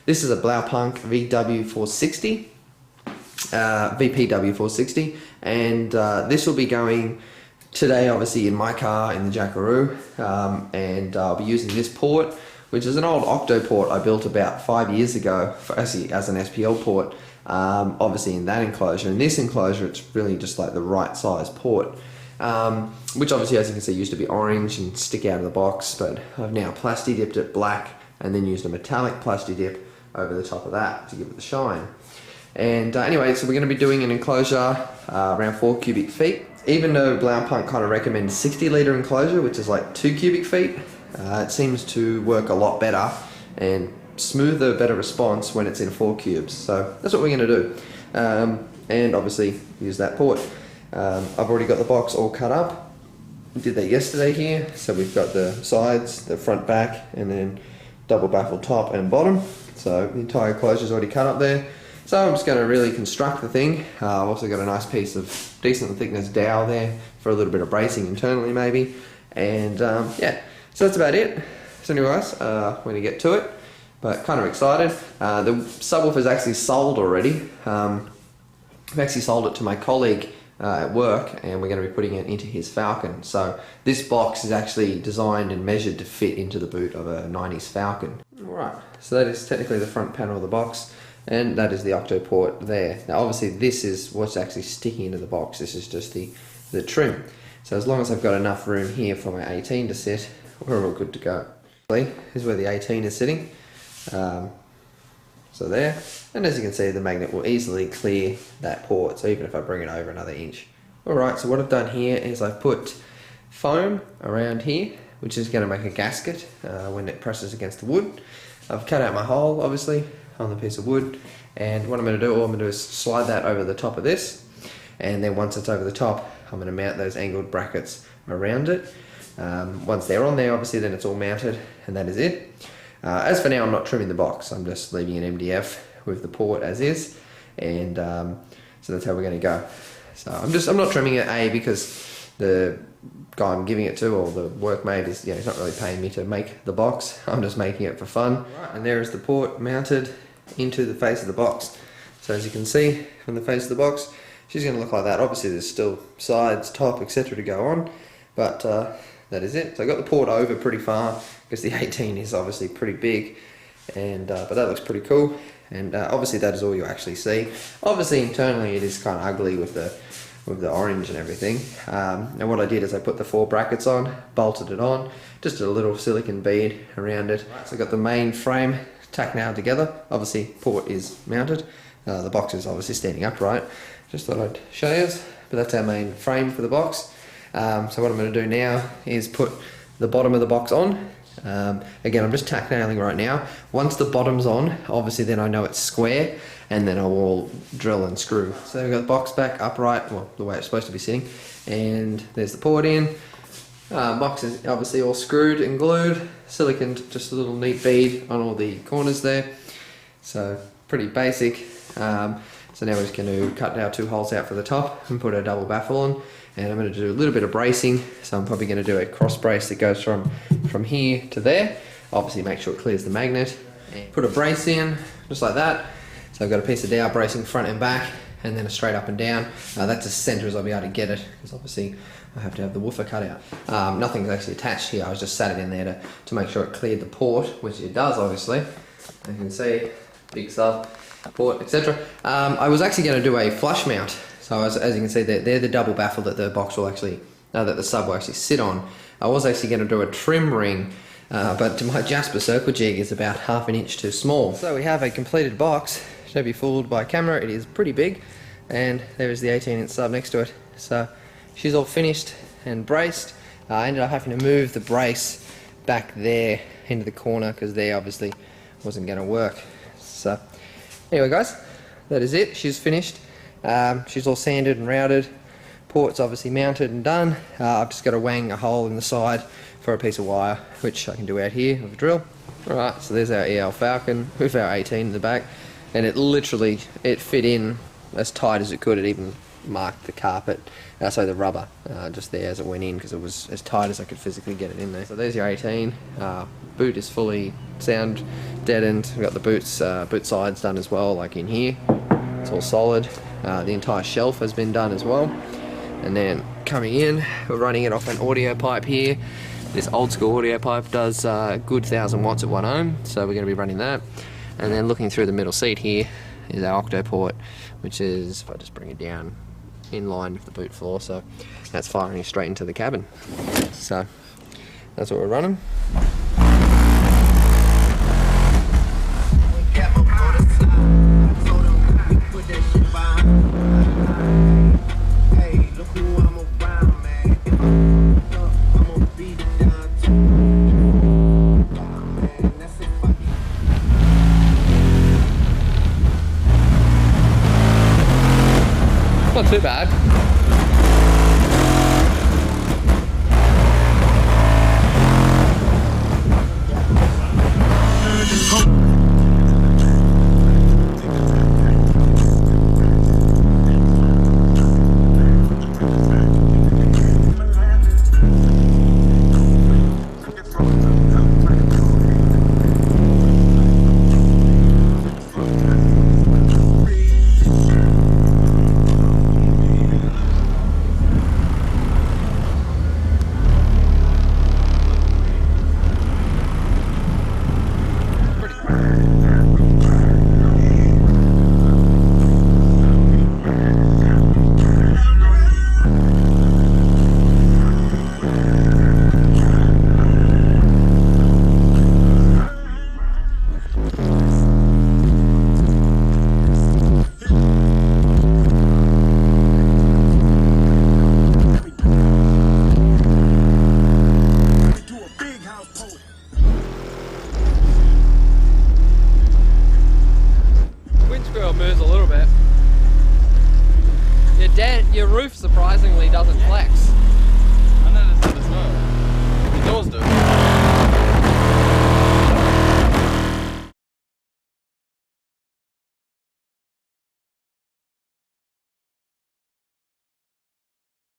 This is a Blaupunkt VW460, VPW460, and this will be going today obviously in my car in the Jackaroo, and I'll be using this port, which is an old Octo port I built about 5 years ago actually as an SPL port, obviously in that enclosure. In this enclosure it's really just like the right size port, which obviously, as you can see, used to be orange and stick out of the box, but I've now plasti dipped it black and then used a metallic plasti dip over the top of that to give it the shine. And anyway, so we're going to be doing an enclosure around 4 cubic feet. Even though Blaupunkt kind of recommends 60 litre enclosure, which is like 2 cubic feet, it seems to work a lot better and smoother, better response when it's in 4 cubes. So that's what we're going to do, and obviously use that port. I've already got the box all cut up. We did that yesterday here, so we've got the sides, the front, back, and then double baffle top and bottom. So the entire closure is already cut up there. So I'm just going to really construct the thing. I've also got a nice piece of decent thickness dowel there for a little bit of bracing internally maybe. And yeah, so that's about it. So anyways, we're going to get to it, but kind of excited. The subwoofer is actually sold already. I've actually sold it to my colleague at work, and we're going to be putting it into his Falcon. So this box is actually designed and measured to fit into the boot of a 90s Falcon. Alright, so that is technically the front panel of the box, and that is the Octo port there. Now obviously this is what's actually sticking into the box. This is just the trim. So as long as I've got enough room here for my 18 to sit, we're all good to go. Here's where the 18 is sitting. So there, and as you can see, the magnet will easily clear that port, so even if I bring it over another inch. Alright, so what I've done here is I've put foam around here, which is going to make a gasket when it presses against the wood. I've cut out my hole, obviously, on the piece of wood, and what I'm going to do, all I'm going to do is slide that over the top of this, and then once it's over the top, I'm going to mount those angled brackets around it. Once they're on there, obviously, then it's all mounted, and that is it. As for now, I'm not trimming the box. I'm just leaving an MDF with the port as is, and so that's how we're going to go. So I'm not trimming it, because the guy I'm giving it to, or the workmate, is, he's not really paying me to make the box. I'm just making it for fun. Right, and there is the port mounted into the face of the box. So as you can see from the face of the box, she's going to look like that. Obviously there's still sides, top, etc. to go on, but that is it. So I got the port over pretty far, because the 18 is obviously pretty big, and but that looks pretty cool, and obviously that is all you actually see. Obviously internally it is kind of ugly with the orange and everything, and what I did is I put the 4 brackets on, bolted it on, just a little silicone bead around it. So I got the main frame tacked now together. Obviously port is mounted, the box is obviously standing upright. Just thought I'd show you, but that's our main frame for the box. So what I'm going to do now is put the bottom of the box on. Again, I'm just tack nailing right now. Once the bottom's on, obviously then I know it's square, and then I will drill and screw. So we've got the box back upright, well, the way it's supposed to be sitting, and there's the port in. Box is obviously all screwed and glued, silicone, just a little neat bead on all the corners there. So pretty basic. So now we're just going to cut our 2 holes out for the top and put a double baffle on, and I'm going to do a little bit of bracing. So I'm probably going to do a cross brace that goes from here to there. Obviously make sure it clears the magnet, and put a brace in just like that. So I've got a piece of dowel bracing front and back, and then a straight up and down. That's as centre as I'll be able to get it, because obviously I have to have the woofer cut out. Nothing's actually attached here. I was just sat it in there to make sure it cleared the port, which it does obviously. As you can see, big sub port, etc. I was actually going to do a flush mount. So as you can see, they're the double baffle that the box will actually, that the sub will actually sit on. I was actually going to do a trim ring, but my Jasper circle jig is about ½ an inch too small. So we have a completed box. Don't be fooled by camera, it is pretty big, and there is the 18-inch sub next to it. So she's all finished and braced. I ended up having to move the brace back there into the corner, because there obviously wasn't going to work. So anyway guys, that is it. She's finished. She's all sanded and routed. Port's obviously mounted and done. I've just got to wang a hole in the side for a piece of wire, which I can do out here with a drill. Alright, so there's our EL Falcon with our 18 in the back, and it literally, it fit in as tight as it could. It even marked the carpet, so the rubber, just there as it went in, because it was as tight as I could physically get it in there. So there's your 18. Boot is fully sound deadened. We've got the boot sides done as well, like in here. It's all solid. The entire shelf has been done as well. And then coming in, we're running it off an audio pipe here. This old school audio pipe does a good 1,000 watts at 1 ohm, so we're going to be running that. And then looking through the middle seat here is our Octo port, which is, if I just bring it down, in line with the boot floor, so that's firing straight into the cabin. So that's what we're running. Not too bad. Moves a little bit. Your roof surprisingly doesn't flex.